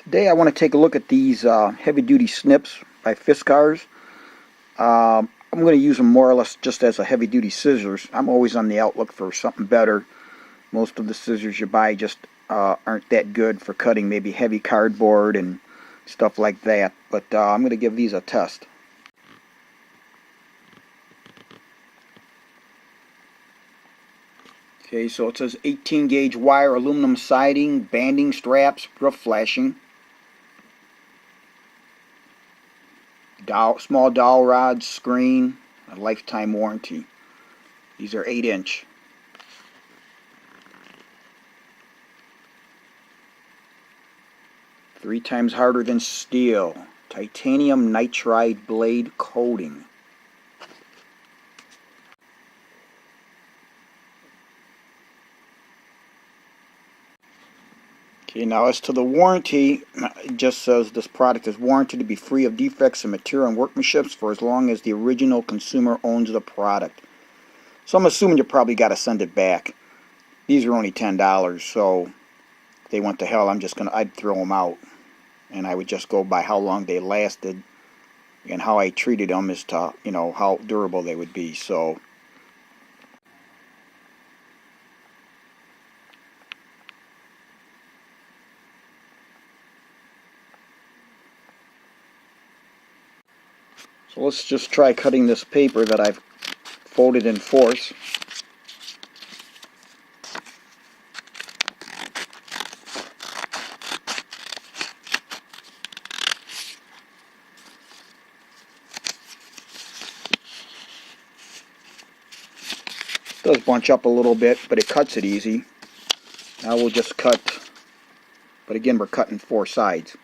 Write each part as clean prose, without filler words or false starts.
Today I want to take a look at these heavy-duty snips by Fiskars. I'm going to use them more or less just as a heavy-duty scissors. I'm always on the outlook for something better. Most of the scissors you buy just aren't that good for cutting maybe heavy cardboard and stuff like that. But I'm going to give these a test. Okay, so it says 18 gauge wire, aluminum siding, banding straps, roof flashing. Small dowel rods, screen, a lifetime warranty. These are 8-inch. Three times harder than steel. Titanium nitride blade coating. Okay, now as to the warranty, it just says this product is warranted to be free of defects in material and workmanship for as long as the original consumer owns the product. So I'm assuming you probably got to send it back. These are only $10, so if they went to hell, I'd throw them out. And I would just go by how long they lasted and how I treated them as to, how durable they would be. So let's just try cutting this paper that I've folded in fourths. It does bunch up a little bit, but it cuts it easy. Now we'll just cut, but again we're cutting four sides,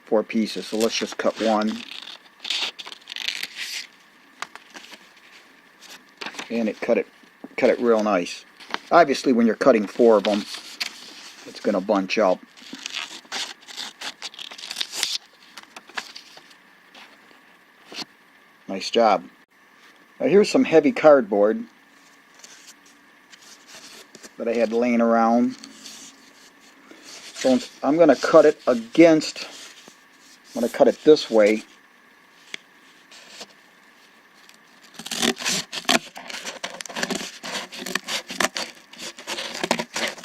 4 pieces, so let's just cut one. And it cut it real nice. Obviously when you're cutting 4 of them, it's going to bunch up. Nice job. Now here's some heavy cardboard that I had laying around. So I'm going to cut it against, I'm going to cut it this way.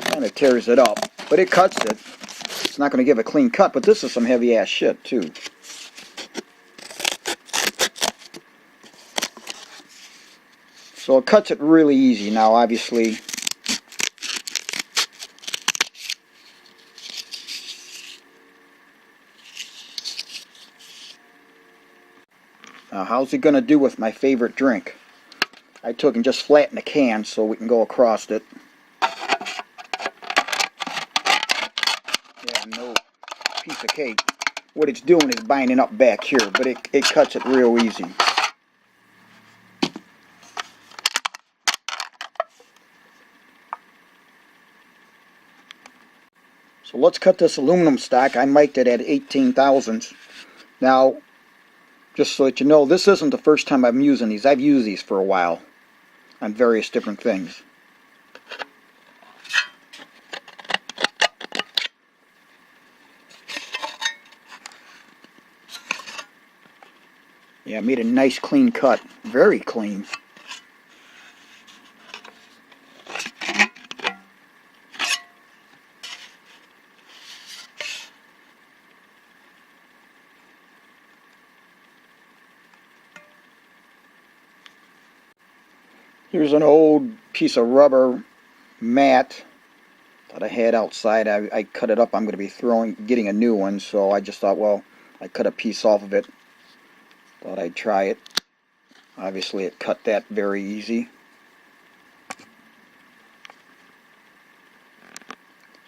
Kind of tears it up, but it cuts it. It's not going to give a clean cut, but this is some heavy ass shit too. So it cuts it really easy. Now obviously how's it going to do with my favorite drink? I took and just flattened the can so we can go across it. Yeah, no piece of cake. What it's doing is binding up back here, but it cuts it real easy. So let's cut this aluminum stock. I mic'd it at 18 thousandths. Now, just so that you know, this isn't the first time I'm using these. I've used these for a while on various different things. Yeah, I made a nice clean cut. Very clean. Here's an old piece of rubber mat that I had outside. I cut it up. I'm going to be getting a new one, so I just thought, well, I cut a piece off of it. Thought I'd try it. Obviously it cut that very easy.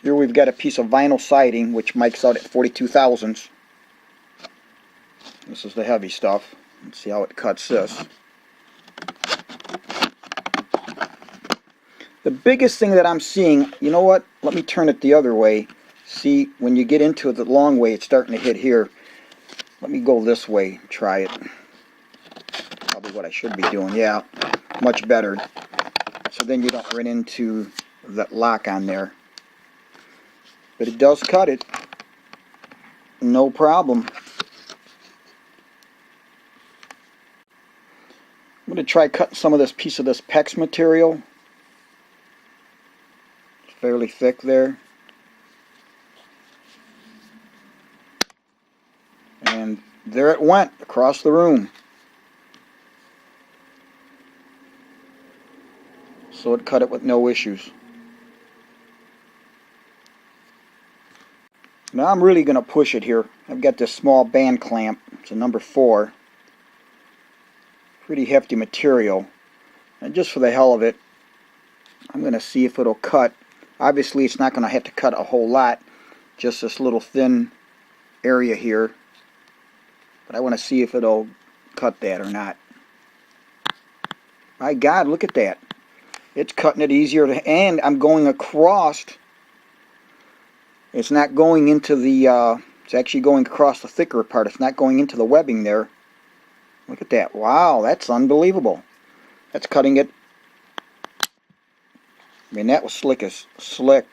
Here we've got a piece of vinyl siding which mics out at 42 thousandths. This is the heavy stuff. Let's see how it cuts this. The biggest thing that I'm seeing, you know what? Let me turn it the other way. See, when you get into it the long way, it's starting to hit here. Let me go this way, try it. Probably what I should be doing. Yeah, much better. So then you don't run into that lock on there. But it does cut it. No problem. I'm going to try cutting some of this piece of this PEX material. It's fairly thick there. And there it went across the room. So it cut it with no issues. Now I'm really going to push it here. I've got this small band clamp. It's a number 4. Pretty hefty material. And just for the hell of it, I'm going to see if it'll cut. Obviously it's not going to have to cut a whole lot. Just this little thin area here. But I want to see if it'll cut that or not. My God, look at that. It's cutting it easier, and I'm going across. It's not going into the, it's actually going across the thicker part. It's not going into the webbing there. Look at that. Wow, that's unbelievable. That's cutting it. I mean, that was slick as slick.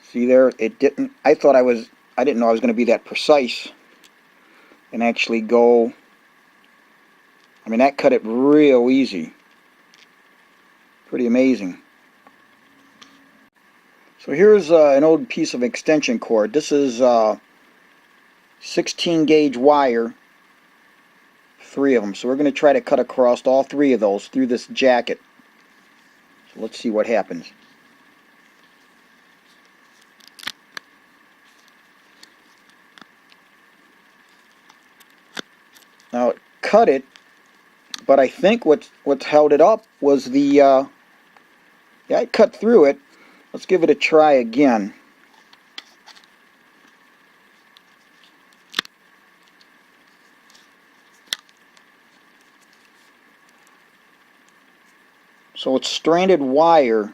See there? It didn't, I didn't know I was going to be that precise and actually go. I mean, that cut it real easy. Pretty amazing. So here's an old piece of extension cord. This is 16 gauge wire, 3 of them. So we're going to try to cut across all 3 of those through this jacket. So let's see what happens. Now it cut it, but I think what's held it up was the, yeah, I cut through it. Let's give it a try again. So it's stranded wire,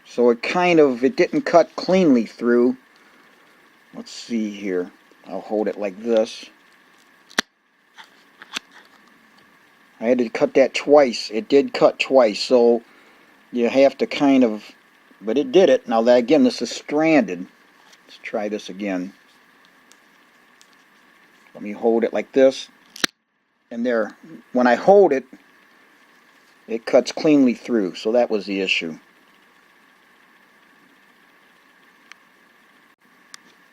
so it didn't cut cleanly through. Let's see here. I'll hold it like this. I had to cut that twice. It did cut twice, so you have to but it did it. Now that again, this is stranded. Let's try this again. Let me hold it like this. And there, when I hold it, it cuts cleanly through. So that was the issue.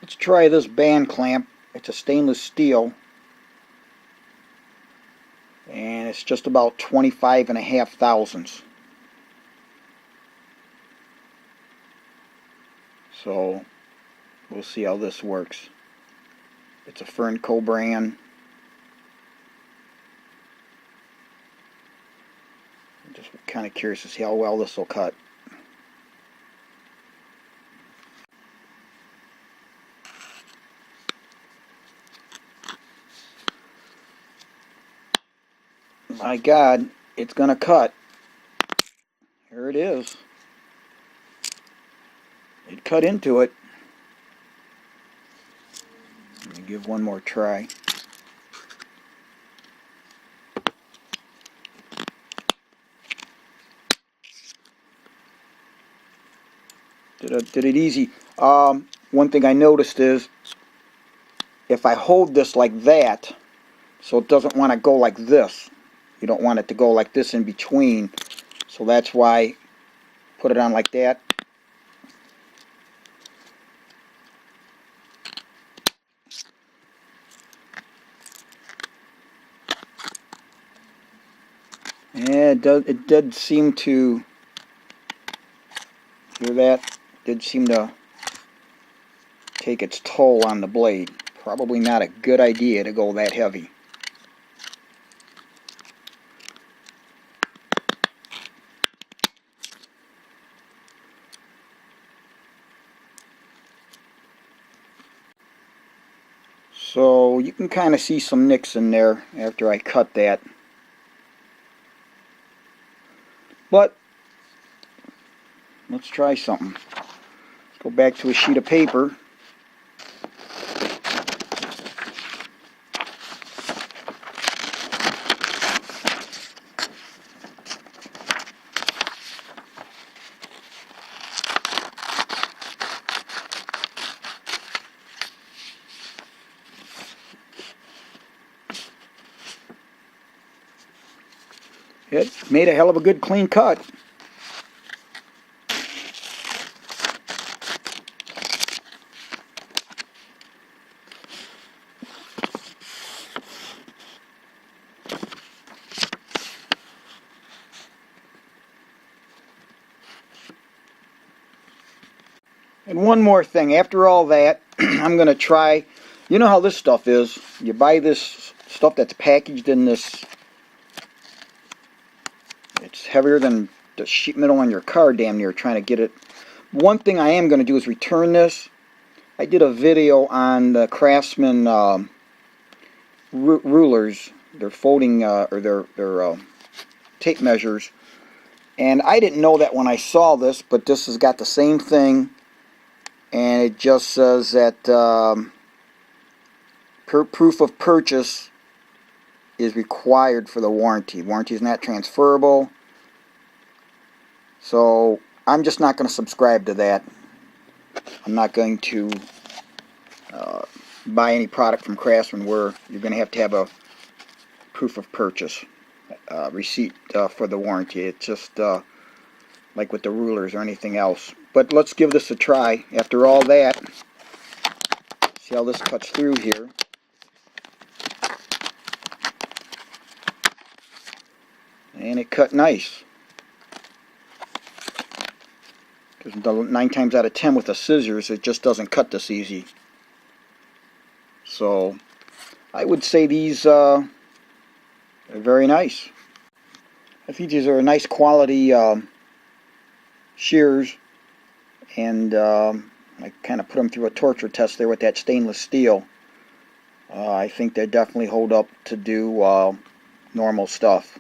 Let's try this band clamp. It's a stainless steel. And it's just about 25.5 thousandths. So we'll see how this works. It's a Fernco brand. I'm just kind of curious to see how well this will cut. My God, it's going to cut. Here it is. It cut into it. Let me give one more try. Did it easy. One thing I noticed is if I hold this like that, so it doesn't want to go like this. You don't want it to go like this in between. So that's why I put it on like that. Yeah, it did seem to, hear that? It did seem to take its toll on the blade. Probably not a good idea to go that heavy. So you can kind of see some nicks in there after I cut that. But let's try something. Let's go back to a sheet of paper. it made a hell of a good clean cut. And one more thing, after all that, I'm going to try, you know how this stuff is. You buy this stuff that's packaged in this, it's heavier than the sheet metal on your car damn near, trying to get it. One thing I am going to do is return this. I did a video on the Craftsman rulers, their folding, or their tape measures. And I didn't know that when I saw this, but this has got the same thing. And it just says that proof of purchase is required for the warranty. Warranty is not transferable. So I'm just not going to subscribe to that. I'm not going to buy any product from Craftsman where you're going to have a proof of purchase receipt for the warranty. It's just like with the rulers or anything else. But let's give this a try. After all that, see how this cuts through here. And it cut nice. Because 9 times out of 10 with the scissors, it just doesn't cut this easy. So I would say these are very nice. I think these are a nice quality shears. And I kind of put them through a torture test there with that stainless steel. I think they definitely hold up to do normal stuff.